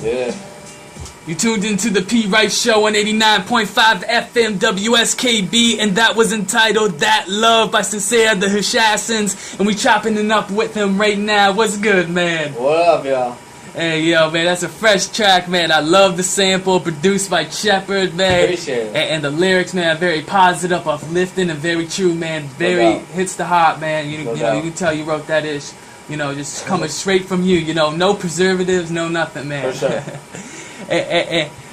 Yeah. You tuned into the P. Rice Show on 89.5 FM WSKB, and that was entitled That Love by Sincere the Hashassins, and we chopping it up with him right now. What's good, man? What up, y'all? Hey, yo, man, that's a fresh track, man. I love the sample, produced by Shepard, man. Appreciate it. And the lyrics, man, are very positive, uplifting, and very true, man. Very hits the heart, man. You know, you can tell you wrote that ish. You know, just coming straight from you. You know, no preservatives, no nothing, man. For sure.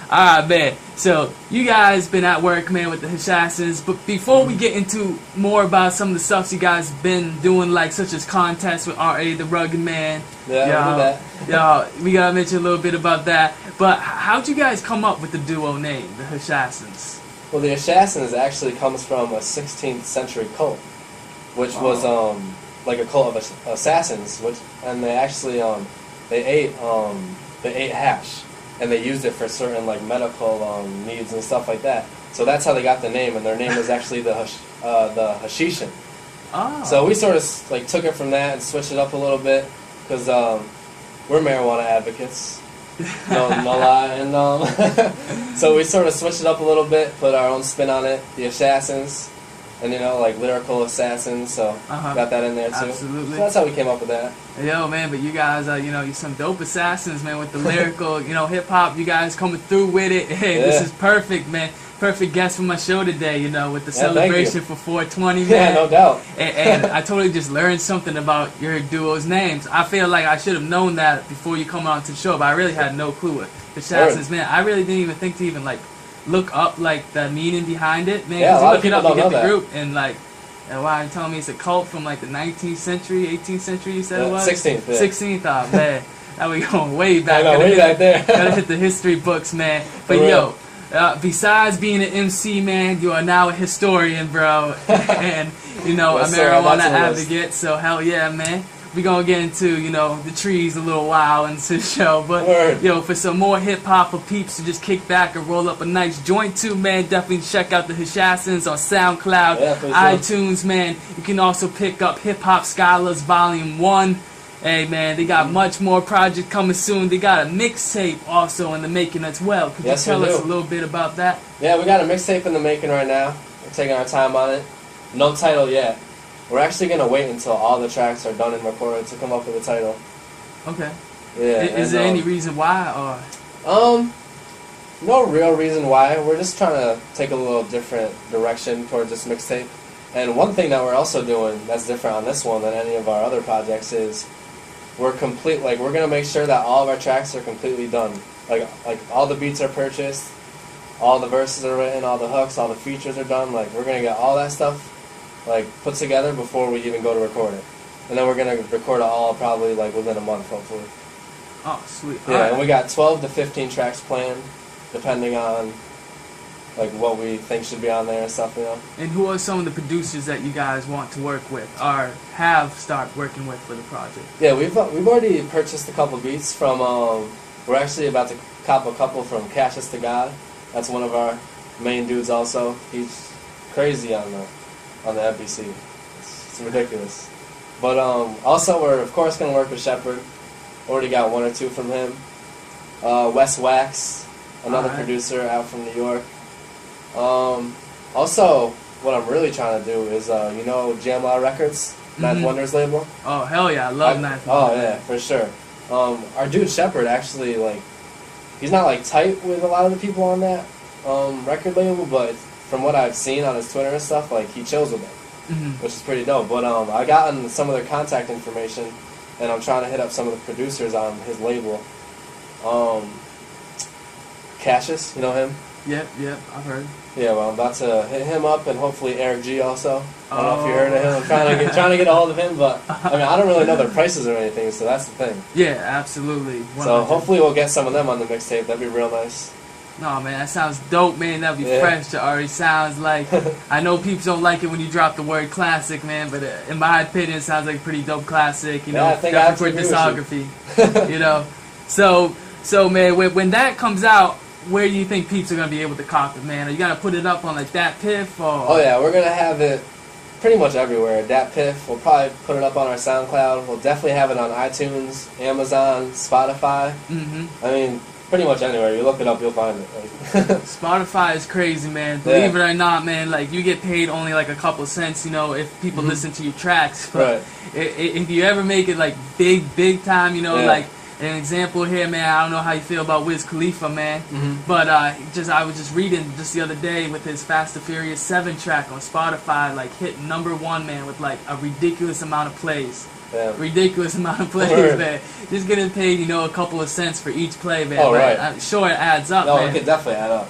Alright, man. So, you guys been at work, man, with the Hashassins. But before we get into more about some of the stuff you guys been doing, like such as contests with R.A. the Rugged Man. Yeah, We gotta mention a little bit about that. But how'd you guys come up with the duo name, the Hashassins? Well, the Hashassins actually comes from a 16th century cult, which was like a cult of assassins, and they actually they ate hash. And they used it for certain like medical needs and stuff like that. So that's how they got the name, and their name was actually the Hashassins. Oh. So we sort of like took it from that and switched it up a little bit because we're marijuana advocates, no lie, and so we sort of switched it up a little bit, put our own spin on it, the Hashassins. And like lyrical assassins, so got that in there too. Absolutely. So that's how we came up with that. Yo, man, but you guys are, you're some dope assassins, man, with the lyrical, hip hop. You guys coming through with it. Hey, This is perfect, man. Perfect guest for my show today, with the celebration for 420, man. Yeah, no doubt. And I totally just learned something about your duo's names. I feel like I should have known that before you come on to the show, but I really had no clue what the Hashassins, man. I really didn't even think to even look up like the meaning behind it, man. Yeah, a lot you of look it people up, you don't get know the that. group, and wow, you're telling me it's a cult from like the 19th century, 18th century. You said it was 16th. Yeah. 16th. Oh man, now we going way back. I know, way back there. Gotta hit the history books, man. But yo, besides being an MC, man, you are now a historian, bro, and a marijuana advocate. So hell yeah, man. We gonna get into, the trees a little while into the show, but for some more hip hop for peeps to just kick back and roll up a nice joint too, man, definitely check out the Hashassins on SoundCloud, iTunes, man. You can also pick up Hip Hop Scholars Volume 1. Hey man, they got much more project coming soon. They got a mixtape also in the making as well. Could you tell us a little bit about that? Yeah, we got a mixtape in the making right now. We're taking our time on it. No title yet. We're actually going to wait until all the tracks are done and recorded to come up with a title. Okay. Yeah. Is there any reason why? Or? No real reason why. We're just trying to take a little different direction towards this mixtape. And one thing that we're also doing that's different on this one than any of our other projects is we're going to make sure that all of our tracks are completely done. Like all the beats are purchased, all the verses are written, all the hooks, all the features are done. We're going to get all that stuff put together before we even go to record it. And then we're going to record it all probably within a month, hopefully. Oh, sweet. Yeah, and we got 12 to 15 tracks planned, depending on what we think should be on there and stuff, And who are some of the producers that you guys want to work with or have started working with for the project? Yeah, we've already purchased a couple beats from, we're actually about to cop a couple from Hashassins to God. That's one of our main dudes also. He's crazy on the MPC. It's ridiculous. But also we're of course going to work with Shepard. Already got one or two from him. Wes Wax, another producer out from New York. Also, what I'm really trying to do is, Jam Law Records, Ninth Wonders label. Oh, hell yeah, I love Ninth Wonders. Oh, yeah, for sure. Our dude Shepard actually, he's not, tight with a lot of the people on that record label, but from what I've seen on his Twitter and stuff, he chills with them, which is pretty dope. But I gotten some of their contact information, and I'm trying to hit up some of the producers on his label. Cassius, you know him? Yep, I've heard. Yeah, well, I'm about to hit him up, and hopefully Eric G also. I don't know if you heard of him. I'm trying to get a hold of him, but I don't really know their prices or anything, so that's the thing. Yeah, absolutely. 100%. So hopefully we'll get some of them on the mixtape. That'd be real nice. No, man, that sounds dope, man. That'd be fresh. It already sounds like... I know people don't like it when you drop the word classic, man, but in my opinion, it sounds like a pretty dope classic, I think I have to for agree with discography, So, man, when that comes out, where do you think peeps are going to be able to cop it, man? Are you going to put it up on, Dat Piff, or... Oh, yeah, we're going to have it pretty much everywhere. Dat Piff, we'll probably put it up on our SoundCloud. We'll definitely have it on iTunes, Amazon, Spotify. I mean... pretty much anywhere. You look it up, you'll find it. Like Spotify is crazy, man. Believe it or not, man, like, you get paid only like a couple cents, you know, if people listen to your tracks. But if you ever make it like big time, you know, like an example here, man, I don't know how you feel about Wiz Khalifa, man, but I was just reading just the other day with his Fast and Furious 7 track on Spotify, like, hit #1, man, with like a ridiculous amount of plays. Ridiculous amount of plays, man. Just getting paid, you know, a couple of cents for each play, man. Oh, right. I'm sure it adds up, man. man. No, it could definitely add up.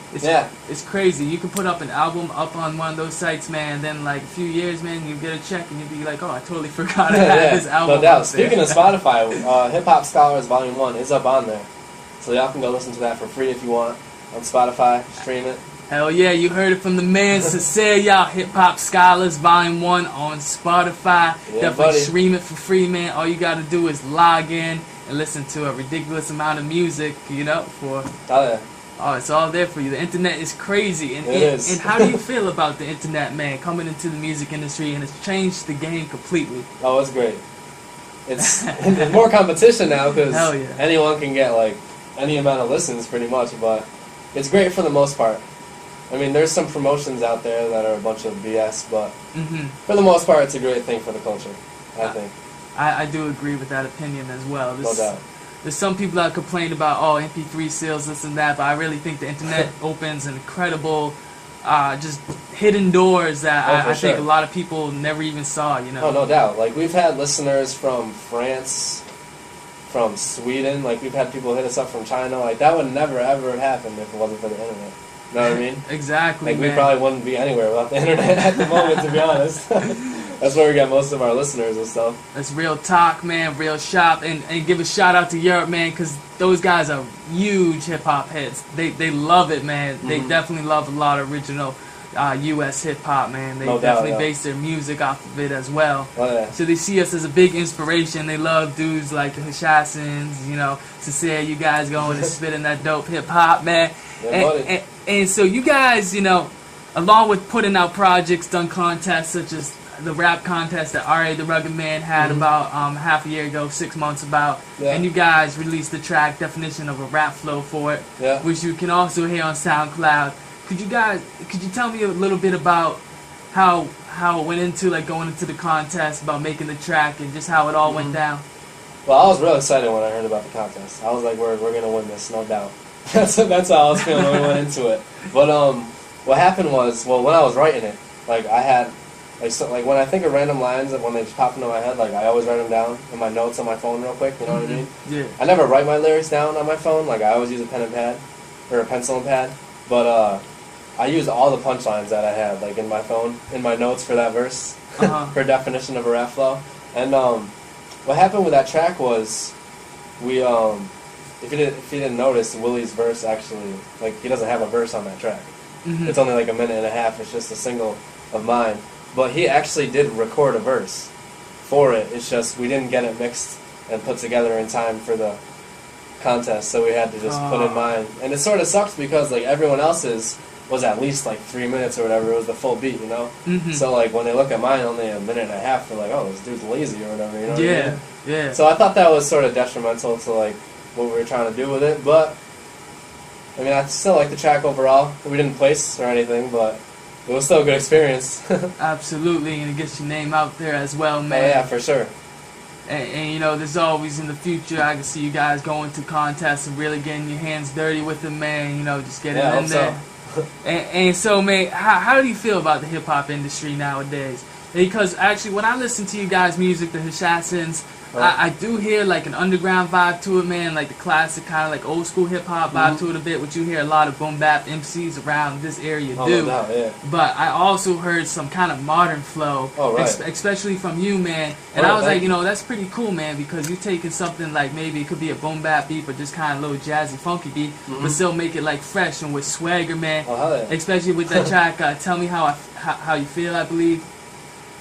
It's crazy. You can put up an album up on one of those sites, man, and then like a few years, man, you get a check and you'll be like, oh, I totally forgot I had this album. No doubt. Speaking of Spotify, Hip Hop Scholars Volume 1 is up on there. So y'all can go listen to that for free if you want on Spotify. Stream it. Hell yeah, you heard it from the man, Cecilia, Hip Hop Scholars Volume 1 on Spotify. Definitely stream it for free, man. All you gotta do is log in and listen to a ridiculous amount of music, you know, oh, it's all there for you. The internet is crazy. And it is. And how do you feel about the internet, man, coming into the music industry, and it's changed the game completely? Oh, it's great. It's more competition now because anyone can get like any amount of listens pretty much, but it's great for the most part. I mean, there's some promotions out there that are a bunch of BS, but for the most part, it's a great thing for the culture, I think. I do agree with that opinion as well. No doubt. There's some people that complain about, oh, MP3 sales, this and that, but I really think the internet opens an incredible, just hidden doors that I think a lot of people never even saw, you know? Oh, no doubt. Like, we've had listeners from France, from Sweden, like, we've had people hit us up from China. Like, that would never, ever happen if it wasn't for the internet. You know what I mean? Exactly, like, we probably wouldn't be anywhere without the internet at the moment, to be honest. That's where we got most of our listeners and stuff. That's real talk, man, real shop. And give a shout out to Europe, man, because those guys are huge hip-hop heads. They love it, man. They definitely love a lot of original U.S. hip-hop, man. They definitely base their music off of it as well. Oh, yeah. So they see us as a big inspiration. They love dudes like the Hashassins, you know, Sincere, you guys going and spitting that dope hip-hop, man. Yeah, and so you guys, you know, along with putting out projects, done contests such as the rap contest that R.A. the Rugged Man had about half a year ago, 6 months about, and you guys released the track Definition of a Rap Flow for it, which you can also hear on SoundCloud. Could you tell me a little bit about how it went into, like, going into the contest, about making the track, and just how it all went down? Well, I was real excited when I heard about the contest. I was like, we're gonna win this, no doubt. That's how I was feeling when we went into it. But what happened was, well, when I was writing it, like, I had like when I think of random lines and when they just pop into my head, like, I always write them down in my notes on my phone real quick. You know what I mean? Yeah. I never write my lyrics down on my phone. Like, I always use a pen and pad or a pencil and pad. But I use all the punchlines that I had, like, in my phone, in my notes for that verse, for Definition of a Rap Flow. And what happened with that track was we if you didn't notice, Willie's verse actually, like, he doesn't have a verse on that track. It's only like a minute and a half. It's just a single of mine. But he actually did record a verse for it. It's just we didn't get it mixed and put together in time for the contest, so we had to just put in mine. And it sort of sucks because, like, everyone else's was at least like 3 minutes or whatever. It was the full beat, you know? So, like, when they look at mine, only a minute and a half, they're like, oh, this dude's lazy or whatever, you know what I mean? Yeah. So I thought that was sort of detrimental to, like, what we were trying to do with it. But, I mean, I still like the track overall. We didn't place or anything, but it was still a good experience. Absolutely, and it gets your name out there as well, man. Oh, yeah, for sure. And you know, there's always in the future, I can see you guys going to contests and really getting your hands dirty with it, man. You know, just getting in there. And so, man, how do you feel about the hip-hop industry nowadays? Because actually, when I listen to you guys' music, the Hashassins, I do hear like an underground vibe to it, man, like the classic kind of like old school hip-hop vibe to it a bit, which you hear a lot of boom bap MCs around this area do. No doubt, But I also heard some kind of modern flow, especially from you, man. And I was like, you know, that's pretty cool, man, because you're taking something like maybe it could be a boom bap beat, but just kind of a little jazzy, funky beat, but still make it like fresh and with swagger, man. Especially with that track, Tell Me How You Feel, I believe.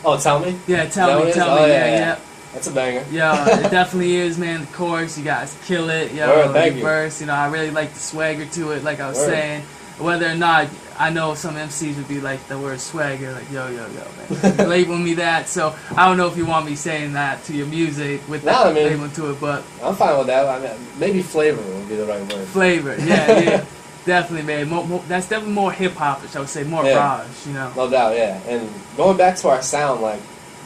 Oh, Tell Me? Yeah, Tell Me, yeah. That's a banger. Yeah, it definitely is, man. The chorus, you guys kill it. Yo, the verse, you know, I really like the swagger to it, like I was saying. whether or not I know some MCs would be like the word swagger, like yo, man. You label me that, so I don't know if you want me saying that to your music with that label to it, but I'm fine with that. I mean, maybe flavor would be the right word. Flavor, yeah. Definitely, man. That's definitely more hip-hop-ish, I would say, more garage, you know. No doubt, yeah. And going back to our sound, like,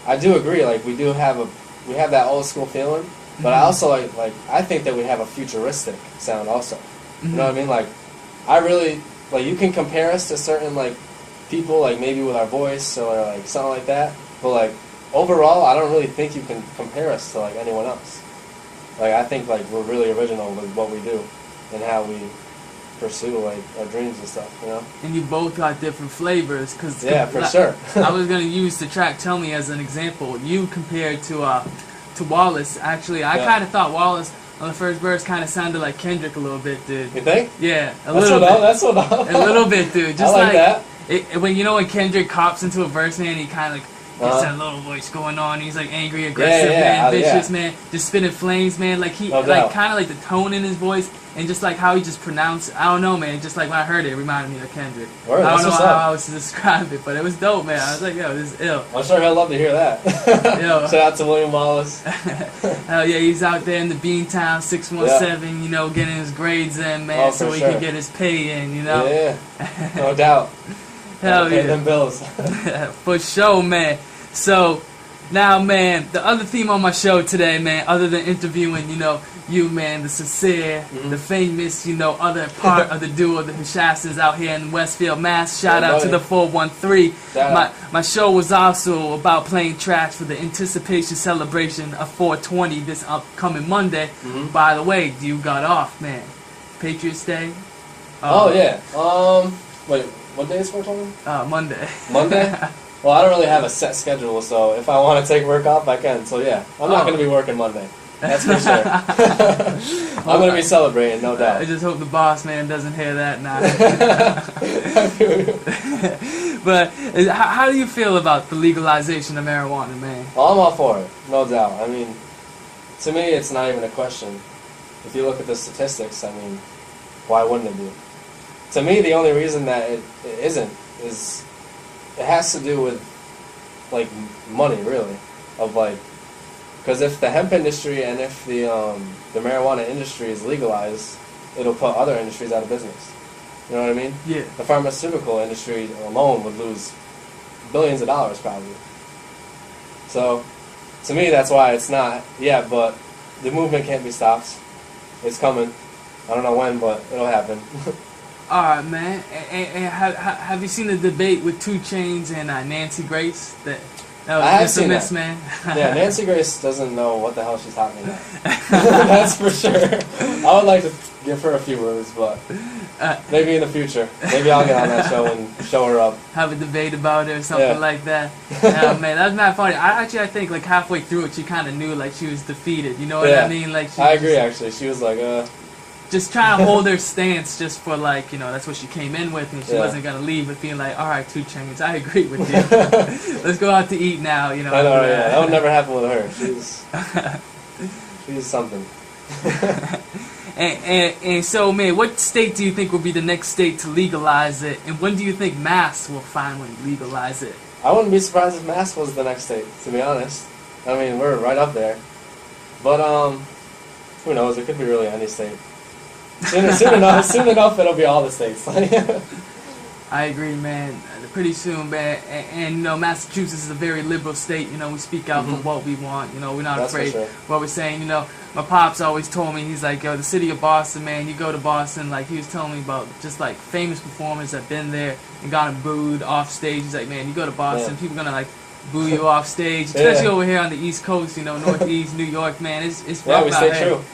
I do agree, like, we have that old school feeling, but I also, like, I think that we have a futuristic sound also. You know what I mean? Like, I really, like, you can compare us to certain, like, people, like, maybe with our voice or, like, something like that, but, like, overall, I don't really think you can compare us to, like, anyone else. Like, I think, like, we're really original with what we do and how we pursue, like, our dreams and stuff, you know? And you both got different flavors, cause for sure. I was gonna use the track "Tell Me" as an example. You compared to Wallace. Actually, I kind of thought Wallace on the first verse kind of sounded like Kendrick a little bit, dude. You think? Yeah, a little bit. That's what up. A little bit, dude. Just I like that. When Kendrick cops into a verse, man, he kind of like gets that little voice going on. He's like angry, aggressive, man, vicious, man, just spitting flames, man. Like he, like kind of like the tone in his voice and just like how he just pronounced. I don't know, man. Just like when I heard it, it reminded me of Kendrick. Word, I don't know how I was to describe it, but it was dope, man. I was like, yo, this is ill. I'm sure he'll love to hear that. Yo. Shout out to William Wallace. Hell yeah, he's out there in the Beantown 617, you know, getting his grades in, man, so he can get his pay in, you know. Yeah, no doubt. Hell pay them bills. For sure, man. So, now, man, the other theme on my show today, man, other than interviewing, you know, you, man, the sincere, the famous, you know, other part of the duo, the Hashassins out here in Westfield, Mass. Shout out to the 413. My show was also about playing tracks for the anticipation celebration of 420 this upcoming Monday. By the way, you got off, man. Patriots Day. Oh, yeah. Wait, what day is 420? Monday. Monday? Well, I don't really have a set schedule, so if I want to take work off, I can. So, yeah, I'm not going to be working Monday. That's for sure. I'm going to be celebrating, no doubt. I just hope the boss man doesn't hear that now. But how do you feel about the legalization of marijuana, man? Well, I'm all for it, no doubt. I mean, to me, it's not even a question. If you look at the statistics, I mean, why wouldn't it be? To me, the only reason that it isn't is it has to do with, like, money, really, of, like, because if the hemp industry and if the marijuana industry is legalized, it'll put other industries out of business. You know what I mean? Yeah. The pharmaceutical industry alone would lose billions of dollars, probably. So, to me, that's why it's not. Yeah, but the movement can't be stopped. It's coming. I don't know when, but it'll happen. All right, man. And have you seen the debate with 2 Chainz and Nancy Grace? I have seen that. Man. Yeah, Nancy Grace doesn't know what the hell she's talking about. That's for sure. I would like to give her a few words, but maybe in the future. Maybe I'll get on that show and show her up. Have a debate about it or something like that. Man, that's not funny. I think like halfway through it, she kind of knew like she was defeated. You know what I mean? Like I agree. Actually, she was like, just trying to hold her stance just for like, you know, that's what she came in with, and she wasn't going to leave with being like, all right, 2 Chainz, I agree with you. Let's go out to eat now, you know. I know, yeah. That would never happen with her. She's something. and so, man, what state do you think will be the next state to legalize it, and when do you think Mass will finally legalize it? I wouldn't be surprised if Mass was the next state, to be honest. I mean, we're right up there. But, who knows? It could be really any state. Soon enough, it'll be all the states. I agree, man. Pretty soon, man. And you know, Massachusetts is a very liberal state. You know, we speak out for what we want. You know, we're not afraid what we're saying. You know, my pops always told me, he's like, yo, the city of Boston, man, you go to Boston, like, he was telling me about just, like, famous performers that been there and gotten booed off stage. He's like, man, you go to Boston, people gonna, like, boo you off stage, especially over here on the East Coast, you know, Northeast, New York, man. It's rough we out stay here. true.